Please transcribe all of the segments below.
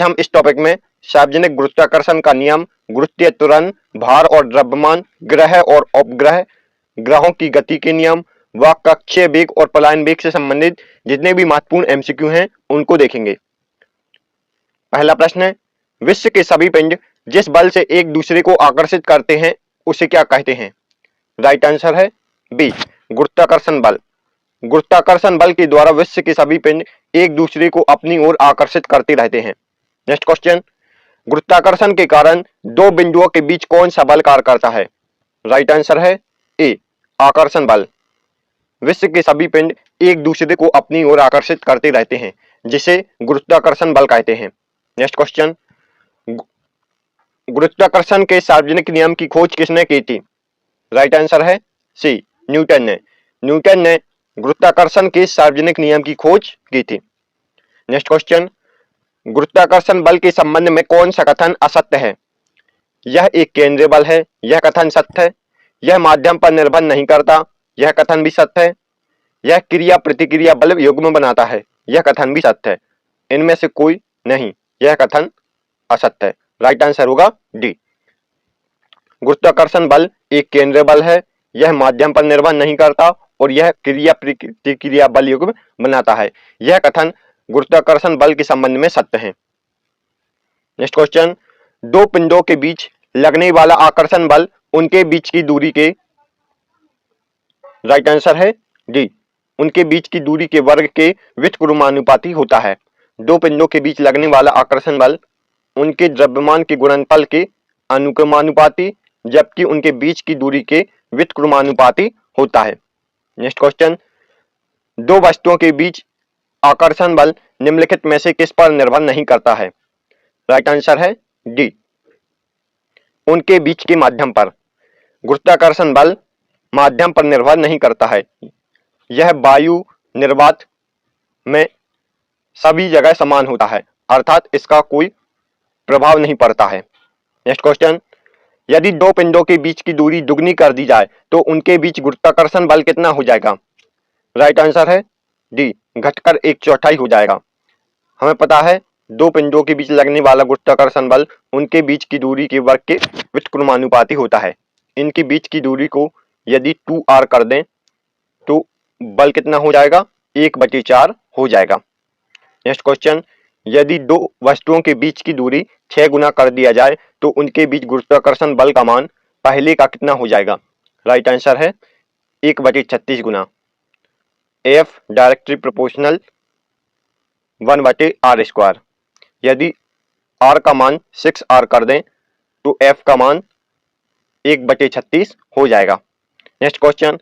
हम इस टॉपिक में सार्वजनिक गुरुत्वाकर्षण का नियम, गुरुत्वीय त्वरण, भार और द्रव्यमान, ग्रह और उपग्रह, ग्रहों की गति के नियम व कक्षीय वेग और पलायन वेग से संबंधित जितने भी महत्वपूर्ण एमसीक्यू हैं उनको देखेंगे। पहला प्रश्न है, विश्व के सभी पिंड जिस बल से एक दूसरे को आकर्षित करते हैं उसे क्या कहते हैं? राइट आंसर है बी, गुरुत्वाकर्षण बल। गुरुत्वाकर्षण बल के द्वारा विश्व के सभी पिंड एक दूसरे को अपनी ओर आकर्षित करते रहते हैं। नेक्स्ट क्वेश्चन, गुरुत्वाकर्षण के कारण दो बिंदुओं के बीच कौन सा बल कार्य करता है? राइट आंसर है ए, आकर्षण बल। विश्व के सभी पिंड एक दूसरे को अपनी ओर आकर्षित करते रहते हैं जिसे गुरुत्वाकर्षण बल कहते हैं। नेक्स्ट क्वेश्चन, गुरुत्वाकर्षण के सार्वजनिक नियम की खोज किसने की थी? राइट आंसर है सी, न्यूटन ने। न्यूटन ने गुरुत्वाकर्षण के सार्वजनिक नियम की खोज की थी। नेक्स्ट क्वेश्चन, गुरुत्वाकर्षण बल के संबंध में कौन सा कथन असत्य है? यह एक केंद्रीय बल है, यह कथन सत्य है। यह माध्यम पर निर्भर नहीं करता, यह कथन भी सत्य है। यह क्रिया प्रतिक्रिया बल युग्म बनाता है, यह कथन भी सत्य है। इनमें से कोई नहीं, यह कथन असत्य है। राइट आंसर होगा डी। गुरुत्वाकर्षण बल एक केंद्रीय बल है, यह माध्यम पर निर्भर नहीं करता और यह क्रिया प्रतिक्रिया बल युग्म बनाता है। यह कथन गुरुत्वाकर्षण बल के संबंध में सत्य है। नेक्स्ट क्वेश्चन, दो पिंडों के बीच लगने वाला आकर्षण बल उनके बीच की दूरी के, राइट आंसर है डी, उनके बीच की दूरी के वर्ग के व्युत्क्रमानुपाती होता है। दो पिंडों के बीच लगने वाला आकर्षण बल उनके द्रव्यमान के गुणनफल के अनुक्रमानुपाती जबकि उनके बीच की दूरी के व्युत्क्रमानुपाती होता है। नेक्स्ट क्वेश्चन, दो वस्तुओं के बीच आकर्षण बल निम्नलिखित में से किस पर निर्भर नहीं करता है? राइट आंसर है डी, उनके बीच के माध्यम पर। गुरुत्वाकर्षण बल माध्यम पर निर्भर नहीं करता है, यह वायु निर्वात में सभी जगह समान होता है, अर्थात इसका कोई प्रभाव नहीं पड़ता है। नेक्स्ट क्वेश्चन, यदि दो पिंडों के बीच की दूरी दुगनी कर दी जाए तो उनके बीच गुरुत्वाकर्षण बल कितना हो जाएगा? राइट आंसर है डी, घटकर 1/4 हो जाएगा। हमें पता है दो पिंडों के बीच लगने वाला गुरुत्वाकर्षण बल उनके बीच की दूरी के वर्ग के व्युत्क्रमानुपाती होता है। इनके बीच की दूरी को यदि 2r कर दें तो बल कितना हो जाएगा? 1/4 हो जाएगा। नेक्स्ट क्वेश्चन, यदि दो वस्तुओं के बीच की दूरी 6 गुना कर दिया जाए तो उनके बीच गुरुत्वाकर्षण बल का मान पहले का कितना हो जाएगा? राइट आंसर है 1/36 गुना। F directly proportional 1/r²। यदि r का मान 6r कर दें तो F का मान 1/36 हो जाएगा। नेक्स्ट क्वेश्चन,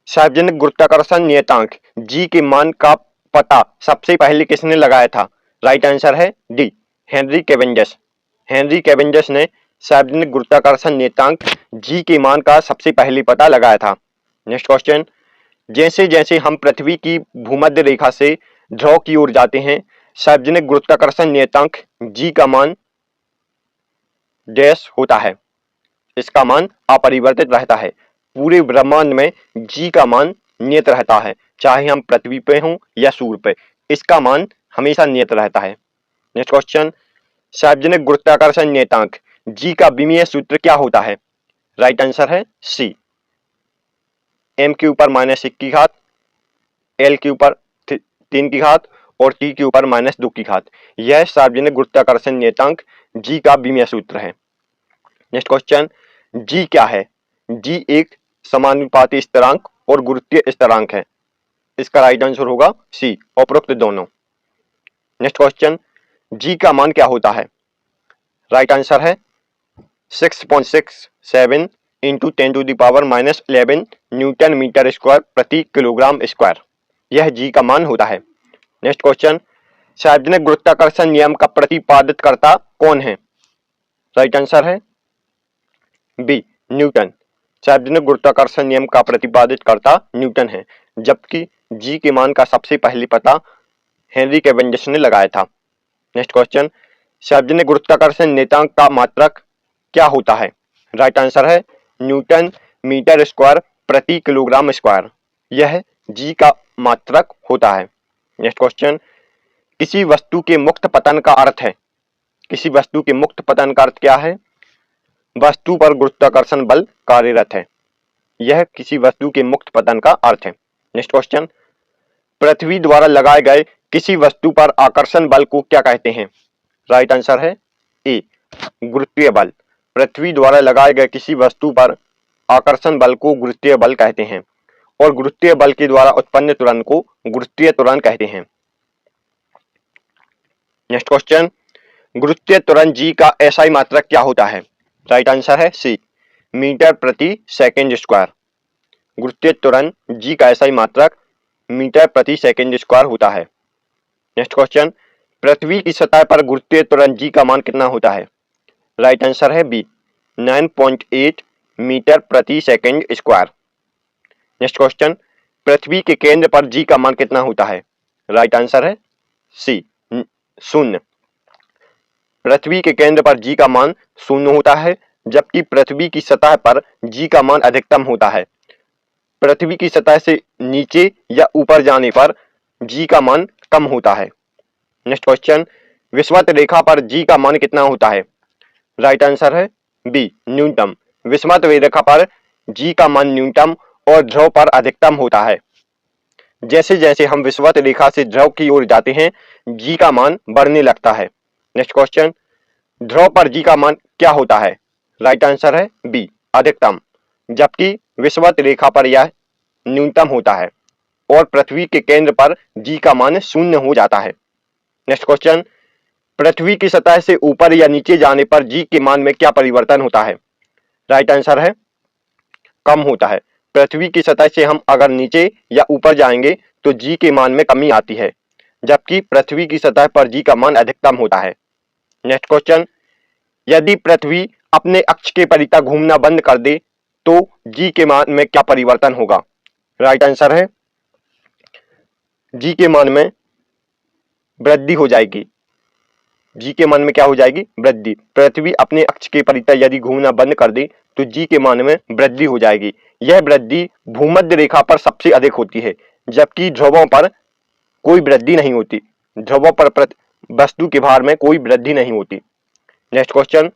सार्वजनिक गुरुत्वाकर्षण नियतांक G के मान का पता सबसे पहले किसने लगाया था? राइट आंसर है D, Henry Cavendish. Henry Cavendish ने सार्वजनिक गुरुत्वाकर्षण नियतांक G के मान का सबसे पहले पता लगाया था। नेक्स्ट क्वेश्चन, जैसे जैसे हम पृथ्वी की भूमध्य रेखा से ध्रुव की ओर जाते हैं सार्वजनिक गुरुत्वाकर्षण नियतांक G का मान डैश होता है, इसका मान अपरिवर्तित रहता है। पूरे ब्रह्मांड में G का मान नियत रहता है, चाहे हम पृथ्वी पे हों या सूर्य पे, इसका मान हमेशा नियत रहता है। नेक्स्ट क्वेश्चन, सार्वजनिक गुरुत्वाकर्षण नियतांक G का विमीय सूत्र क्या होता है? राइट आंसर है सी, m के ऊपर -1 की घात, l के ऊपर 3 की घात और t के ऊपर -2 की घात। यह सार्वजनिक गुरुत्वाकर्षण नियतांक G का विमीय सूत्र है। नेक्स्ट क्वेश्चन, G क्या है? G एक समानुपाती स्थिरांक और गुरुत्वीय स्थिरांक है, इसका राइट आंसर होगा सी, उपरोक्त दोनों। नेक्स्ट क्वेश्चन, G का मान क्या होता है? राइट आंसर है 6.67 इंटू 10⁻⁻11 न्यूटन मीटर स्क्वायर प्रति किलोग्राम स्क्वायर, यह G का मान होता है। नेक्स्ट क्वेश्चन, सार्वजनिक गुरुत्वाकर्षण नियम का प्रतिपादित करता कौन है? राइट आंसर है बी, न्यूटन। सार्वजनिक गुरुत्वाकर्षण नियम का प्रतिपादित करता न्यूटन है, जबकि G के मान का सबसे पहले पता हेनरी कैवेंडिश ने लगाया था। नेक्स्ट क्वेश्चन, सार्वजनिक गुरुत्वाकर्षण नियतांक का मात्रक क्या होता है? राइट आंसर है न्यूटन मीटर स्क्वायर प्रति किलोग्राम स्क्वायर, यह G का मात्रक होता है। नेक्स्ट क्वेश्चन, किसी वस्तु के मुक्त पतन का अर्थ है, किसी वस्तु के मुक्त पतन का अर्थ क्या है? वस्तु पर गुरुत्वाकर्षण बल कार्यरत है, यह किसी वस्तु के मुक्त पतन का अर्थ है। नेक्स्ट क्वेश्चन, पृथ्वी द्वारा लगाए गए किसी वस्तु पर आकर्षण बल को क्या कहते हैं? राइट आंसर है ए, गुरुत्वीय बल। पृथ्वी द्वारा लगाए गए किसी वस्तु पर आकर्षण बल को गुरुत्वीय बल कहते हैं और गुरुत्वीय बल के द्वारा उत्पन्न त्वरण को गुरुत्वीय त्वरण कहते हैं। नेक्स्ट क्वेश्चन, गुरुत्वीय त्वरण जी का एसआई मात्रक क्या होता है? राइट आंसर है सी, मीटर प्रति सेकंड स्क्वायर। गुरुत्वीय त्वरण जी का एसआई मात्रक मीटर प्रति सेकंड स्क्वायर होता है। नेक्स्ट क्वेश्चन, पृथ्वी की सतह पर गुरुत्वीय त्वरण जी का मान कितना होता है? राइट आंसर है बी, 9.8 मीटर प्रति सेकंड स्क्वायर। नेक्स्ट क्वेश्चन, पृथ्वी के केंद्र पर जी का मान कितना होता है? राइट आंसर है सी, 0। पृथ्वी के केंद्र पर जी का मान 0 होता है, जबकि पृथ्वी की सतह पर जी का मान अधिकतम होता है। पृथ्वी की सतह से नीचे या ऊपर जाने पर जी का मान कम होता है। नेक्स्ट क्वेश्चन, विषुवत रेखा पर जी का मान कितना होता है? राइट आंसर है बी, न्यूनतम। विषुवत रेखा पर जी का मान न्यूनतम और ध्रुव पर अधिकतम होता है। जैसे जैसे हम विषुवत रेखा से ध्रुव की ओर जाते हैं, जी का मान बढ़ने लगता है। नेक्स्ट क्वेश्चन, ध्रुव पर जी का मान क्या होता है? राइट आंसर है बी, अधिकतम, जबकि विषुवत रेखा पर यह न्यूनतम होता है और पृथ्वी के केंद्र पर जी का मान 0 हो जाता है। नेक्स्ट क्वेश्चन, पृथ्वी की सतह से ऊपर या नीचे जाने पर जी के मान में क्या परिवर्तन होता है? राइट आंसर है कम होता है। पृथ्वी की सतह से हम अगर नीचे या ऊपर जाएंगे तो जी के मान में कमी आती है, जबकि पृथ्वी की सतह पर जी का मान अधिकतम होता है। नेक्स्ट क्वेश्चन, यदि पृथ्वी अपने अक्ष के परितः घूमना बंद कर दे तो जी के मान में क्या परिवर्तन होगा? राइट आंसर है जी के मान में वृद्धि हो जाएगी। जी के मान में क्या हो जाएगी? वृद्धि। पृथ्वी अपने अक्ष के परितः यदि घूमना बंद कर दे तो जी के मान में वृद्धि हो जाएगी। यह वृद्धि भूमध्य रेखा पर सबसे अधिक होती है, जबकि ध्रुवों पर कोई वृद्धि नहीं होती। ध्रुवों पर वस्तु के भार में कोई वृद्धि नहीं होती। नेक्स्ट क्वेश्चन,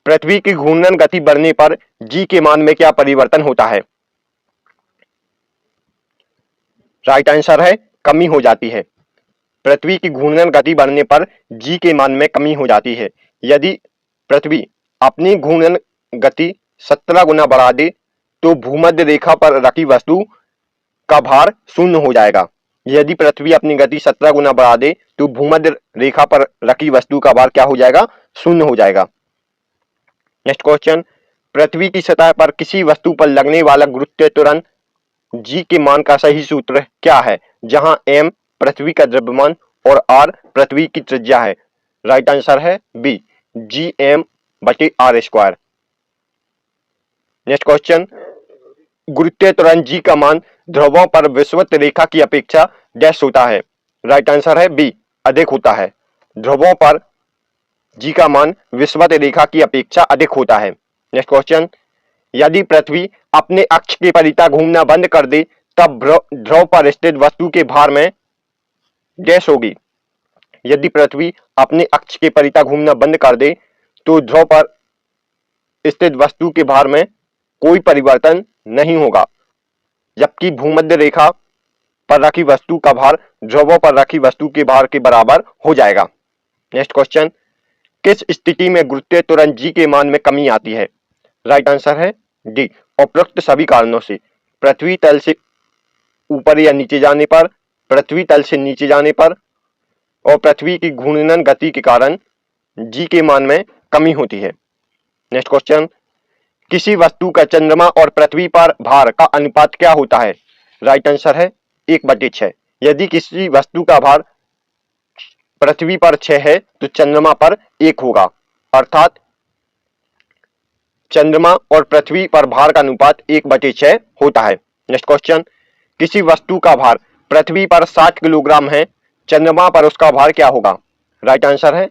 पृथ्वी की घूर्णन गति बढ़ने पर जी के मान में क्या परिवर्तन होता है? राइट आंसर है कमी हो जाती है। पृथ्वी की घूर्णन गति बढ़ने पर जी के मान में कमी हो जाती है। यदि पृथ्वी अपनी घूर्णन गति 17 गुना बढ़ा दे तो भूमध्य रेखा पर रखी वस्तु का भार 0 हो जाएगा। यदि पृथ्वी अपनी गति 17 गुना बढ़ा दे तो भूमध्य रेखा पर रखी वस्तु का भार क्या हो जाएगा? 0 हो जाएगा। नेक्स्ट क्वेश्चन, पृथ्वी की सतह पर किसी वस्तु पर लगने वाला गुरुत्वीय त्वरण जी के मान का सही सूत्र क्या है, जहां m पृथ्वी का द्रव्यमान और r पृथ्वी की त्रिज्या है? राइट आंसर है बी, Gm/r²। नेक्स्ट क्वेश्चन, गुरुत्वीय त्वरण जी का मान ध्रुवों पर विषुवत रेखा की अपेक्षा डैश होता है? राइट आंसर है बी, अधिक होता है। ध्रुवों पर जी का मान विषुवत रेखा की अपेक्षा अधिक होता है। नेक्स्ट क्वेश्चन, यदि पृथ्वी अपने अक्ष के परितः घूमना बंद कर दे तब ध्रुव पर स्थित वस्तु के भार में डैश होगी? यदि पृथ्वी अपने अक्ष के परितः घूमना बंद कर दे तो ध्रुव पर स्थित वस्तु के भार में कोई परिवर्तन नहीं होगा, जबकि भूमध्य रेखा पर रखी वस्तु का भार ध्रुवों पर रखी वस्तु के भार के बराबर हो जाएगा। नेक्स्ट क्वेश्चन, किस स्थिति में गुरुत्वीय त्वरण जी के मान में कमी आती है? राइट आंसर है डी, उपरोक्त सभी कारणों से। पृथ्वी तल से ऊपर या नीचे जाने पर, पृथ्वी तल से नीचे जाने पर और पृथ्वी की घूर्णन गति के कारण जी के मान में कमी होती है। नेक्स्ट क्वेश्चन, किसी वस्तु का चंद्रमा और पृथ्वी पर भार का अनुपात क्या होता है? राइट आंसर है 1/6। यदि किसी वस्तु का भार पृथ्वी पर 6 है तो चंद्रमा पर 1 होगा, अर्थात चंद्रमा और पृथ्वी पर भार का अनुपात 1/6 होता है। नेक्स्ट क्वेश्चन, किसी वस्तु का भार पृथ्वी पर 60 किलोग्राम है, चंद्रमा पर उसका भार क्या होगा? राइट आंसर है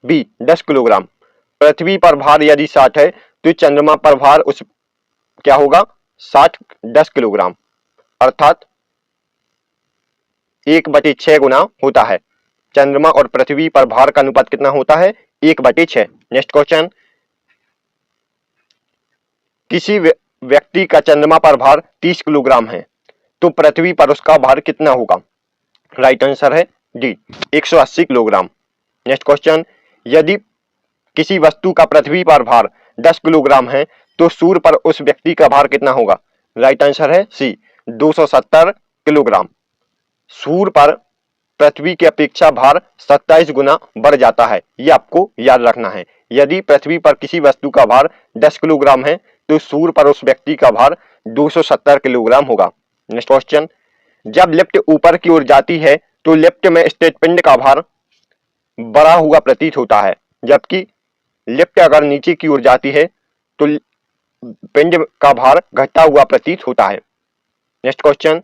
बी, 10 किलोग्राम। पृथ्वी पर भार यदि 60 है तो चंद्रमा पर भार उस क्या होगा? 10 किलोग्राम, अर्थात 1/6 गुना होता है। चंद्रमा और पृथ्वी पर भार का अनुपात कितना होता है? 1/6। नेक्स्ट क्वेश्चन, किसी व्यक्ति का चंद्रमा पर भार 30 किलोग्राम है तो पृथ्वी पर उसका भार कितना होगा? राइट आंसर है डी, 180 किलोग्राम। नेक्स्ट क्वेश्चन, यदि किसी वस्तु का पृथ्वी पर भार 10 किलोग्राम है तो सूर्य पर उस व्यक्ति का भार कितना होगा? राइट आंसर है सी, 270 किलोग्राम। सूर्य पर पृथ्वी की अपेक्षा भार 27 गुना बढ़ जाता है, ये आपको याद रखना है। यदि पृथ्वी पर किसी वस्तु का भार 10 किलोग्राम है तो सूर्य पर उस व्यक्ति का भार 270 किलोग्राम होगा। नेक्स्ट क्वेश्चन, जब लिफ्ट ऊपर की ओर जाती है तो लिफ्ट में स्थित पिंड का भार बढ़ा हुआ प्रतीत होता है, जबकि लिफ्ट अगर नीचे की ओर जाती है तो पिंड का भार घटा हुआ प्रतीत होता है। नेक्स्ट क्वेश्चन,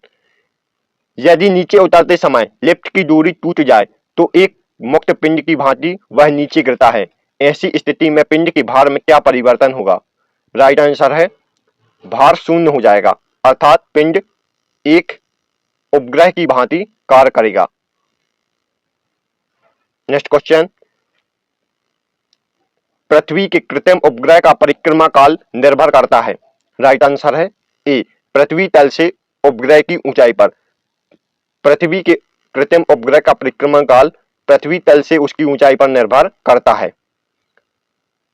यदि नीचे उतरते समय लिफ्ट की डोरी टूट जाए तो एक मुक्त पिंड की भांति वह नीचे गिरता है। ऐसी स्थिति में पिंड के भार में क्या परिवर्तन होगा? राइट आंसर है भार शून्य हो जाएगा, अर्थात पिंड एक उपग्रह की भांति कार्य करेगा। नेक्स्ट क्वेश्चन, पृथ्वी के कृत्रिम उपग्रह का परिक्रमा काल निर्भर करता है। राइट आंसर है ए, पृथ्वी तल से उपग्रह की ऊंचाई पर। पृथ्वी के कृत्रिम उपग्रह का परिक्रमा काल पृथ्वी तल से उसकी ऊंचाई पर निर्भर करता है,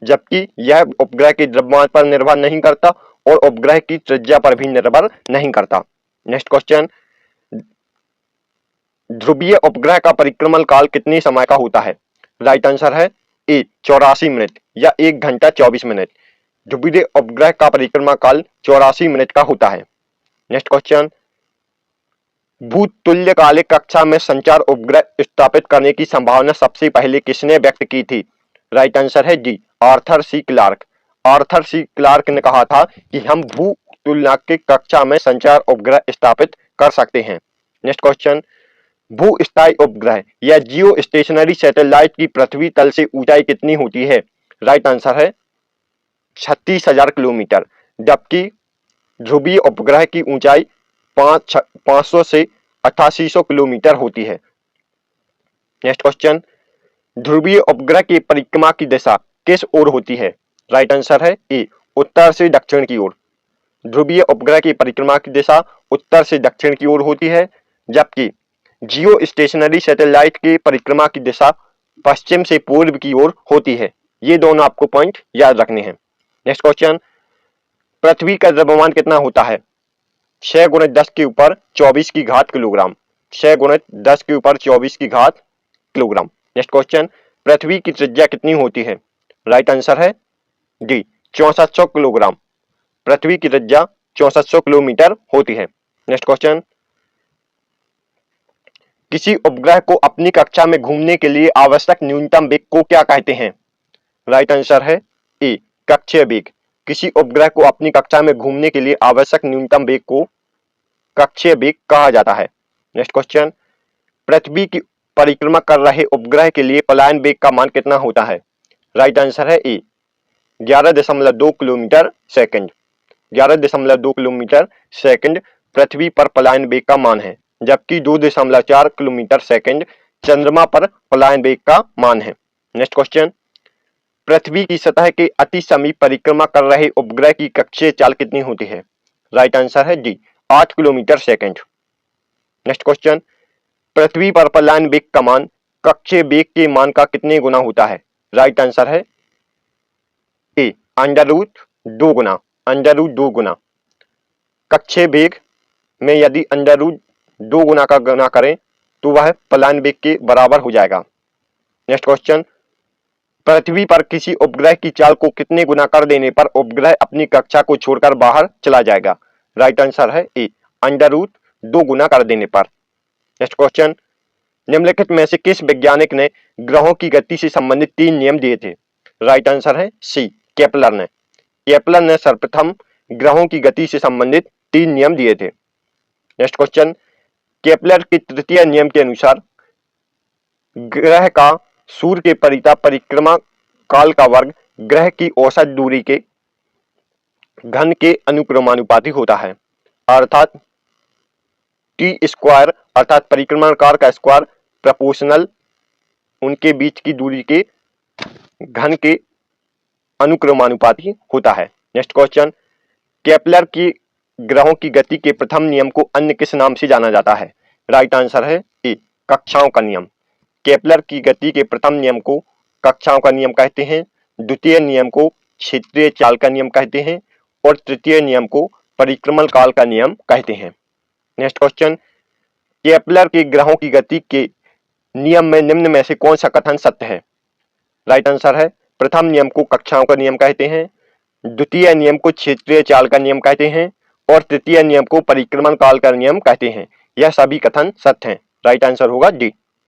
जबकि यह उपग्रह के द्रव्यमान पर निर्भर नहीं करता और उपग्रह की त्रिज्या पर भी निर्भर नहीं करता। नेक्स्ट क्वेश्चन, ध्रुवीय उपग्रह का परिक्रमण काल कितने समय का होता है? राइट आंसर है ए, 84 मिनट या 1 घंटा 24 मिनट। ध्रुवीय उपग्रह का परिक्रमा काल 84 मिनट का होता है। नेक्स्ट क्वेश्चन, भूतुल्यकालिक कक्षा में संचार उपग्रह स्थापित करने की संभावना सबसे पहले किसने व्यक्त की थी? राइट आंसर है D, Arthur C Clarke. Arthur C Clarke ने कहा था कि हम भूतुल्यकालिक कक्षा में संचार उपग्रह स्थापित कर सकते हैं। नेक्स्ट क्वेश्चन, भूस्थायी उपग्रह या जियो स्टेशनरी सैटेलाइट की पृथ्वी तल से ऊंचाई कितनी होती है? राइट आंसर है 36,000 किलोमीटर, जबकि ध्रुवीय उपग्रह की ऊंचाई 500 से 8800 किलोमीटर होती है। नेक्स्ट क्वेश्चन, ध्रुवीय उपग्रह की परिक्रमा की दिशा किस ओर होती है? राइट आंसर है ए, उत्तर से दक्षिण की ओर। ध्रुवीय उपग्रह की परिक्रमा की दिशा उत्तर से दक्षिण की ओर होती है, जबकि जियो स्टेशनरी सैटेलाइट की परिक्रमा की दिशा पश्चिम से पूर्व की ओर होती है। ये दोनों आपको पॉइंट याद रखने हैं। नेक्स्ट क्वेश्चन, पृथ्वी का द्रव्यमान कितना होता है? 6 × 10 के ऊपर 24 की घात किलोग्राम। 6 × 10 के ऊपर 24 की घात किलोग्राम। नेक्स्ट क्वेश्चन, पृथ्वी की त्रिज्या कितनी होती है? राइट आंसर है डी, 6400 किलोग्राम। पृथ्वी की त्रिज्या 6400 किलोमीटर होती है। नेक्स्ट क्वेश्चन, किसी उपग्रह को अपनी कक्षा में घूमने के लिए आवश्यक न्यूनतम वेग को क्या कहते हैं? राइट आंसर है ए, कक्षीय वेग। किसी उपग्रह को अपनी कक्षा में घूमने के लिए आवश्यक न्यूनतम वेग को कक्षीय वेग कहा जाता है। नेक्स्ट क्वेश्चन, पृथ्वी की परिक्रमा कर रहे उपग्रह के लिए पलायन वेग का मान कितना होता है? राइट आंसर है ए, 11.2 किलोमीटर सेकंड। 11.2 किलोमीटर सेकंड पृथ्वी पर पलायन वेग का मान है, जबकि 2.4 किलोमीटर सेकंड चंद्रमा पर पलायन वेग का मान है। नेक्स्ट क्वेश्चन, पृथ्वी की सतह के अति समीप परिक्रमा कर रहे उपग्रह की कक्षीय चाल कितनी होती है? राइट आंसर है D, 8 kilometre second. Next question, पृथ्वी पर पलायन वेग का मान कक्षीय वेग के मान का कितने गुना होता है? राइट आंसर है ए, √2 गुना। √2 गुना। कक्षीय वेग में यदि √2 गुना का गुना करें तो वह पलायन वेग के बराबर हो जाएगा। नेक्स्ट क्वेश्चन, पृथ्वी पर किसी उपग्रह की चाल को कितने गुना कर देने पर उपग्रह अपनी कक्षा को छोड़कर बाहर चला जाएगा? राइट आंसर है ए, √2 गुना कर देने पर। नेक्स्ट क्वेश्चन, निम्नलिखित में से किस वैज्ञानिक ने ग्रहों की गति से संबंधित 3 नियम दिए थे? राइट आंसर है सी, केपलर ने। केपलर ने सर्वप्रथम ग्रहों की गति से संबंधित 3 नियम दिए थे। नेक्स्ट क्वेश्चन, केपलर के तृतीय नियम के अनुसार ग्रह का सूर्य के परिता परिक्रमा काल का वर्ग ग्रह की औसत दूरी के घन के अनुक्रमानुपाती होता है, अर्थात T² अर्थात परिक्रमणकाल का स्क्वायर प्रोपोर्शनल उनके बीच की दूरी के घन के अनुक्रमानुपाती होता है। नेक्स्ट क्वेश्चन, केपलर की ग्रहों की गति के प्रथम नियम को अन्य किस नाम से जाना जाता है? राइट आंसर है ए, कक्षाओं का नियम। केपलर की गति के प्रथम नियम को कक्षाओं का नियम कहते हैं, द्वितीय नियम को क्षेत्रीय चाल का नियम कहते हैं और तृतीय नियम को परिक्रमण काल का नियम कहते हैं। नेक्स्ट क्वेश्चन, केपलर के ग्रहों की गति के नियम में निम्न में से कौन सा कथन सत्य है? राइट आंसर है, प्रथम नियम को कक्षाओं का नियम कहते हैं, द्वितीय नियम को क्षेत्रीय चाल का नियम कहते हैं और तृतीय नियम को परिक्रमण काल का नियम कहते हैं। यह सभी कथन सत्य हैं। राइट आंसर होगा डी।